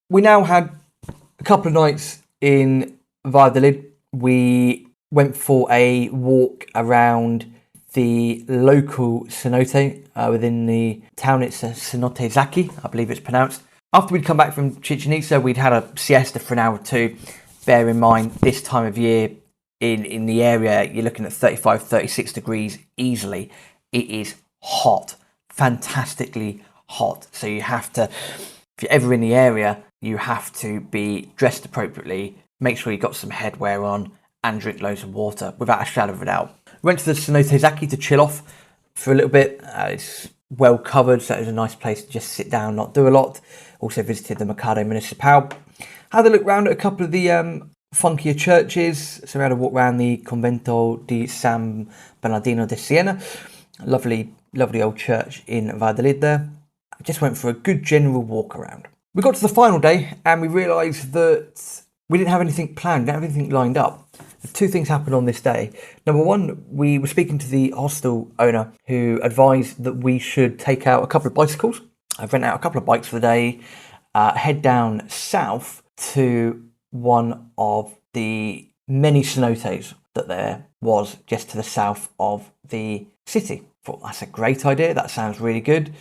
we now had a couple of nights in Valladolid. We went for a walk around the local cenote within the town. It's a Cenotes, I believe it's pronounced. After we'd come back from Chichen Itza, we'd had a siesta for an hour or two. Bear in mind, this time of year in the area, you're looking at 35, 36 degrees easily. It is hot, fantastically hot. So you have to, if you're ever in the area, you have to be dressed appropriately, make sure you've got some headwear on, and drink loads of water, without a shadow of a doubt. We went to the Cenotes to chill off for a little bit. It's well covered, so it was a nice place to just sit down, not do a lot. Also visited the Mercado Municipal. Had a look round at a couple of the funkier churches. So we had a walk around the Convento di San Bernardino de Siena. Lovely old church in Valladolid there. I just went for a good general walk around. We got to the final day and we realised that we didn't have anything planned, didn't have anything lined up. Two things happened on this day. Number one, we were speaking to the hostel owner who advised that we should take out a couple of bicycles. I've rented out a couple of bikes for the day, head down south to one of the many cenotes that there was just to the south of the city. Thought that's a great idea. That sounds really good.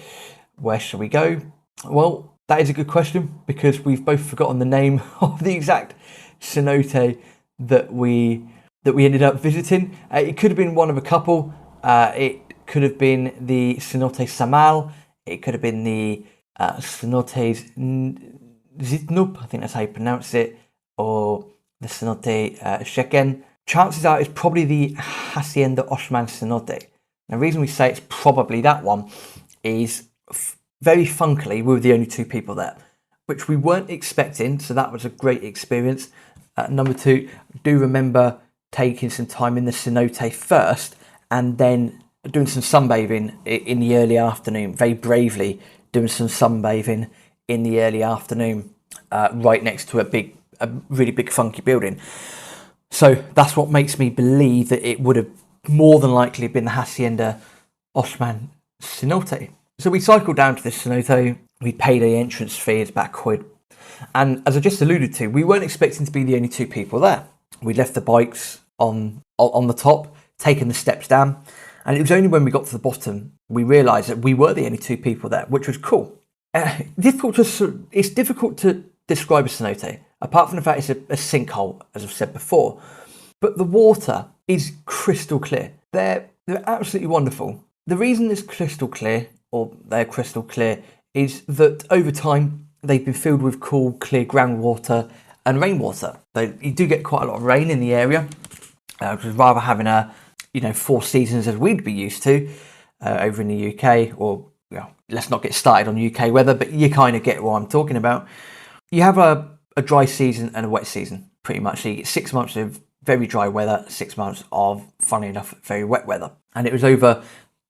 Where shall we go? Well, that is a good question because we've both forgotten the name of the exact cenote that we ended up visiting. It could have been one of a couple. It could have been the Cenote Samal. It could have been the Cenotes Zitnup, I think that's how you pronounce it, or the Cenote Sheken. Chances are it's probably the Hacienda Osman Cenote. Now, the reason we say it's probably that one is very funkily, we were the only two people there, which we weren't expecting, so that was a great experience. Number two, do remember taking some time in the cenote first and then doing some sunbathing in the early afternoon, very bravely doing some sunbathing in the early afternoon right next to a really big funky building. So that's what makes me believe that it would have more than likely been the Hacienda Osman Cenote. So we cycled down to this cenote, we paid an entrance fee, it's about £1. And as I just alluded to, we weren't expecting to be the only two people there. We left the bikes on the top, taken the steps down, and it was only when we got to the bottom we realised that we were the only two people there, which was cool. It's difficult to describe a cenote, apart from the fact it's a sinkhole, as I've said before. But the water is crystal clear. They're absolutely wonderful. The reason it's crystal clear, or they're crystal clear, is that over time they've been filled with cool, clear groundwater and rainwater. You do get quite a lot of rain in the area, rather having 4 seasons as we'd be used to over in the UK, or let's not get started on UK weather, but you kind of get what I'm talking about. You have a dry season and a wet season, pretty much. So you get 6 months of very dry weather, 6 months of, funnily enough, very wet weather. And it was over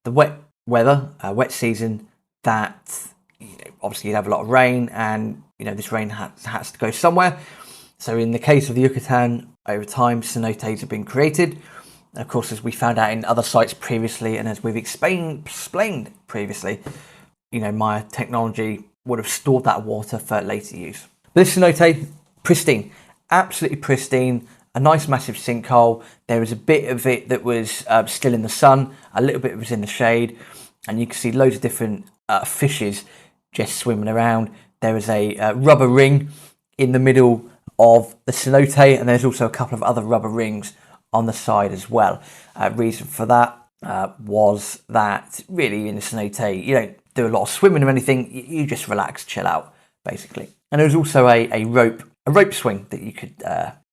the wet season that obviously you'd have a lot of rain, and this rain has to go somewhere. So in the case of the Yucatan, over time cenotes have been created. Of course, as we found out in other sites previously, and as we've explained previously, Maya technology would have stored that water for later use. This cenote, pristine, absolutely pristine, a nice massive sinkhole. There was a bit of it that was still in the sun, a little bit was in the shade, and you can see loads of different fishes just swimming around. There is a rubber ring in the middle of the cenote, and there's also a couple of other rubber rings on the side as well. Reason for that was that really in the cenote you don't do a lot of swimming or anything, you just relax, chill out basically. And there was also a rope swing that you could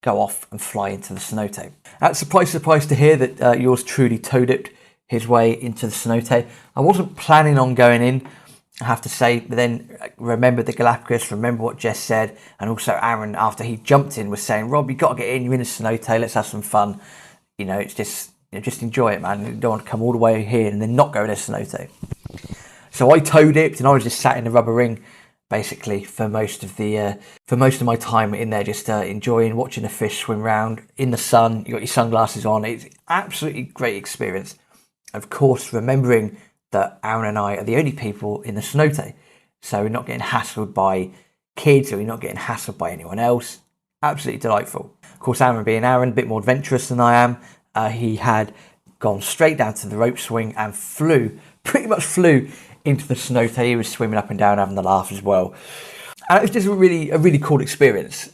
go off and fly into the cenote. Surprise to hear that yours truly toe-dipped his way into the cenote. I wasn't planning on going in, I have to say, but then remembered the Galapagos, remember what Jess said, and also Aaron, after he jumped in, was saying, Rob, you got to get in, you're in a cenote, let's have some fun. It's just enjoy it, man. You don't want to come all the way here and then not go in a cenote. So I toe-dipped and I was just sat in the rubber ring basically for most of my time in there, just enjoying watching the fish swim around in the sun. You got your sunglasses on. It's absolutely great experience. Of course, remembering that Aaron and I are the only people in the cenote, so we're not getting hassled by kids, so you're not getting hassled by anyone else. Absolutely delightful. Of course, Aaron being Aaron, a bit more adventurous than I am, he had gone straight down to the rope swing and pretty much flew into the cenote. He was swimming up and down, having the laugh as well. And it was just a really cool experience.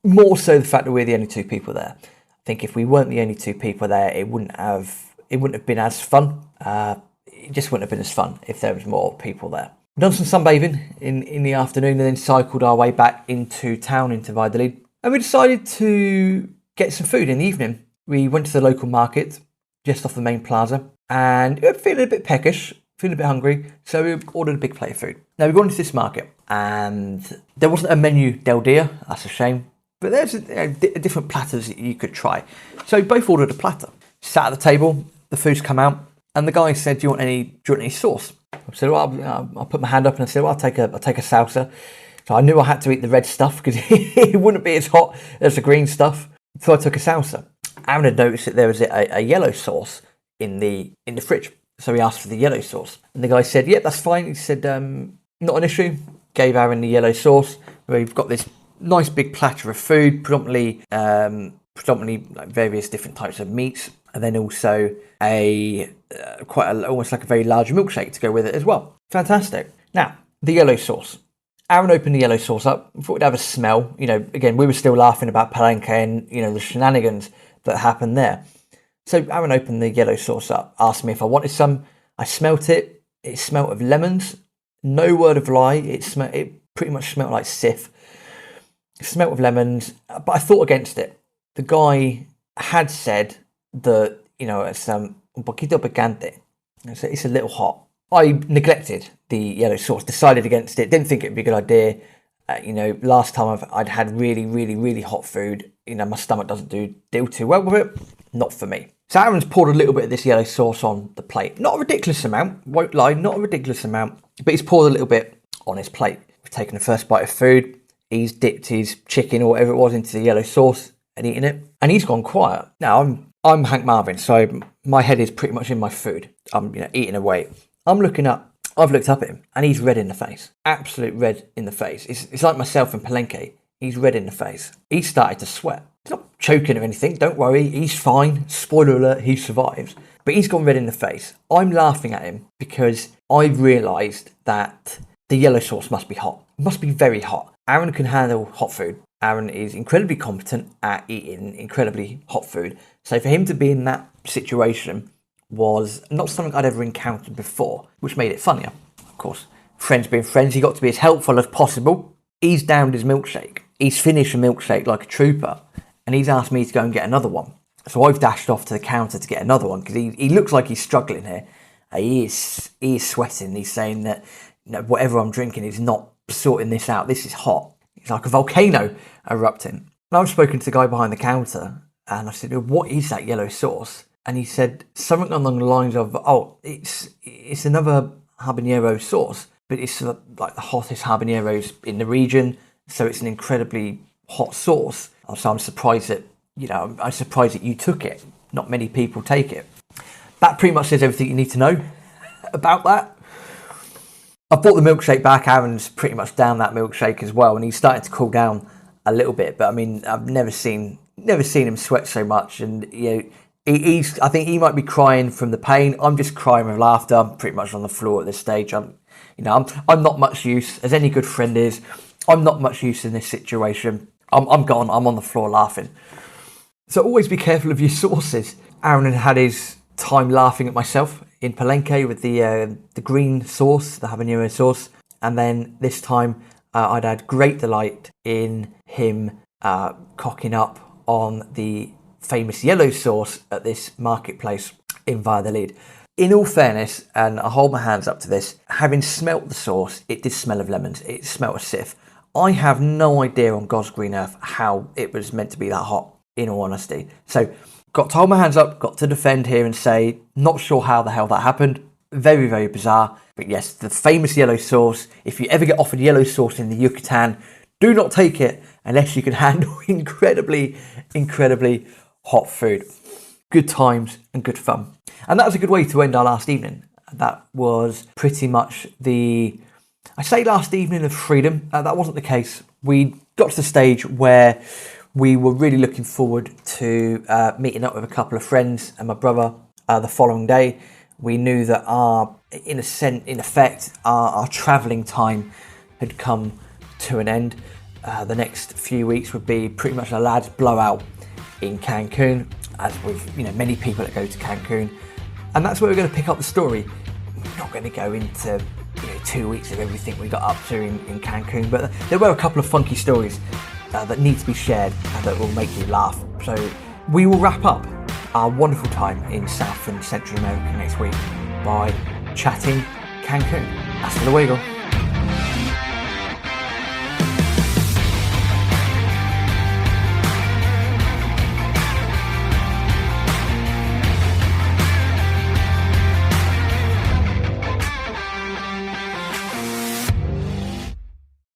More so the fact that we're the only two people there. I think if we weren't the only two people there, it wouldn't have been as fun. It just wouldn't have been as fun if there was more people there. We've done some sunbathing in the afternoon and then cycled our way back into town, into Valladolid. And we decided to get some food in the evening. We went to the local market just off the main plaza and we were feeling a bit peckish, feeling a bit hungry. So we ordered a big plate of food. Now we got into this market and there wasn't a menu del dia. That's a shame. But there's different platters that you could try. So we both ordered a platter. Sat at the table, the food's come out, and the guy said, "Do you want any sauce?" I said, "Well, I'll put my hand up," and I said, "Well, I'll take a salsa." So I knew I had to eat the red stuff because it wouldn't be as hot as the green stuff. So I took a salsa. Aaron had noticed that there was a yellow sauce in the fridge, so he asked for the yellow sauce, and the guy said, "Yep, that's fine." He said, "Not an issue." Gave Aaron the yellow sauce. We've got this nice big platter of food, predominantly like various different types of meats, and then also almost like a very large milkshake to go with it as well. Fantastic. Now, the yellow sauce. Aaron opened the yellow sauce up, thought we'd have a smell. Again, we were still laughing about Palenque and, the shenanigans that happened there. So Aaron opened the yellow sauce up, asked me if I wanted some. I smelt it. It smelt of lemons. No word of lie. It pretty much smelt like Sif. It smelt of lemons, but I thought against it. The guy had said that, it's un poquito picante. It's a little hot. I neglected the yellow sauce, decided against it, didn't think it'd be a good idea. Last time I'd had really, really, really hot food. My stomach doesn't deal too well with it. Not for me. So Aaron's poured a little bit of this yellow sauce on the plate. Not a ridiculous amount, won't lie, not a ridiculous amount. But he's poured a little bit on his plate. We've taken the first bite of food. He's dipped his chicken or whatever it was into the yellow sauce and eaten it. And he's gone quiet. Now, I'm Hank Marvin, so my head is pretty much in my food. I'm eating away. I've looked up at him and he's red in the face. Absolute red in the face. It's like myself and Palenque. He's red in the face. He started to sweat. He's not choking or anything. Don't worry. He's fine. Spoiler alert, he survives. But he's gone red in the face. I'm laughing at him because I've realised that the yellow sauce must be hot. It must be very hot. Aaron can handle hot food. Aaron is incredibly competent at eating incredibly hot food. So for him to be in that situation was not something I'd ever encountered before, which made it funnier. Of course, friends being friends, he got to be as helpful as possible. He's downed his milkshake. He's finished a milkshake like a trooper, and he's asked me to go and get another one. So I've dashed off to the counter to get another one because he looks like he's struggling here. He is sweating. He's saying that whatever I'm drinking is not sorting this out. This is hot. It's like a volcano erupting. And I've spoken to the guy behind the counter and I said, "What is that yellow sauce?" And he said something along the lines of, "Oh, it's another habanero sauce, but it's like the hottest habaneros in the region, so it's an incredibly hot sauce." So I'm surprised that you took it. Not many people take it. That pretty much says everything you need to know about that. I brought the milkshake back. Aaron's pretty much down that milkshake as well, and he's starting to cool down a little bit. But I mean, I've never seen him sweat so much, and I think he might be crying from the pain. I'm just crying with laughter. I'm pretty much on the floor at this stage. I'm not much use, as any good friend is. I'm not much use in this situation. I'm gone. I'm on the floor laughing. So always be careful of your sauces. Aaron had his time laughing at myself in Palenque with the green sauce, the habanero sauce, and then this time I'd had great delight in him cocking up on the famous yellow sauce at this marketplace in Valladolid. In all fairness, and I hold my hands up to this, having smelt the sauce, it did smell of lemons. It smelt of Sif. I have no idea on God's green earth how it was meant to be that hot, in all honesty. So got to hold my hands up, got to defend here and say, not sure how the hell that happened. Very, very bizarre. But yes, the famous yellow sauce. If you ever get offered yellow sauce in the Yucatan, do not take it unless you can handle incredibly, incredibly hot food. Good times and good fun. And that was a good way to end our last evening. That was pretty much the I say last evening of freedom, that wasn't the case. We got to the stage where we were really looking forward to meeting up with a couple of friends and my brother the following day. We knew that our travelling time had come to an end. The next few weeks would be pretty much a lads blowout in Cancun, as with many people that go to Cancun, and that's where we're going to pick up the story. We're not going to go into 2 weeks of everything we got up to in Cancun, but there were a couple of funky stories that need to be shared and that will make you laugh. So we will wrap up our wonderful time in South and Central America next week by chatting Cancun. Hasta luego.